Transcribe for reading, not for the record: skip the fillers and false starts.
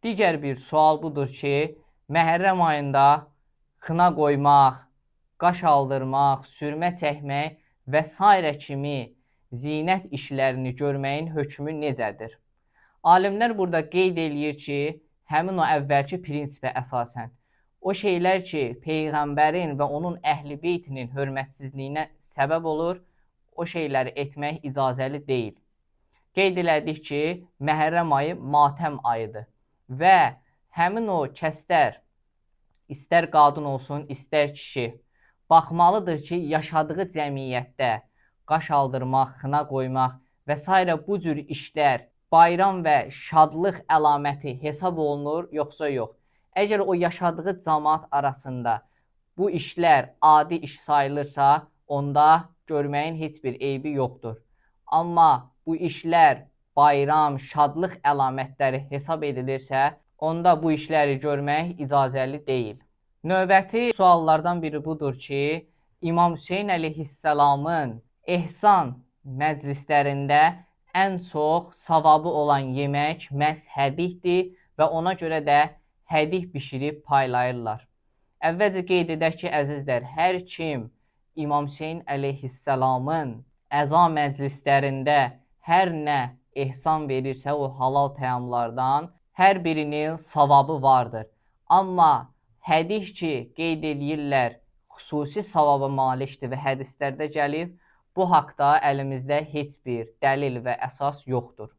Digər bir sual budur ki, Məhərrəm ayında xına qoymaq, qaş aldırmaq, sürmə çəkmək və s. kimi zinət işlərini görməyin hökmü necədir? Alimlər burada qeyd eləyir ki, həmin o əvvəlki prinsipə əsasən o şeylər ki, Peyğəmbərin və onun əhl-i beytinin hörmətsizliyinə səbəb olur, o şeyləri etmək icazəli deyil. Qeyd elədik ki, Məhərrəm ayı matəm ayıdır və həmin o kəslər, istər qadın olsun, istər kişi, baxmalıdır ki, yaşadığı cəmiyyətdə qaş aldırmaq, xına qoymaq və s. bu cür işlər bayram və şadlıq əlaməti hesab olunur, yoxsa yox. Əgər o yaşadığı cəmaət arasında bu işlər adi iş sayılırsa, onda görməyin heç bir eybi yoxdur. Amma bu işlər bayram, şadlıq əlamətləri hesab edilirsə, onda bu işləri görmək icazəli deyil. Növbəti suallardan biri budur ki, İmam Hüseyn əleyhissalamın ehsan məclislərində ən çox savabı olan yemək məhz hədikdir və ona görə də hədik bişirib paylayırlar. Əvvəlcə qeyd edək ki, əzizlər, hər kim İmam Hüseyn əleyhissalamın əza məclislərində hər nə ehsan verirsə, o halal təamlardan hər birinin savabı vardır. Amma hədik ki, qeyd edirlər, xüsusi savaba malikdir və hədislərdə gəlib, bu haqda əlimizdə heç bir dəlil və əsas yoxdur.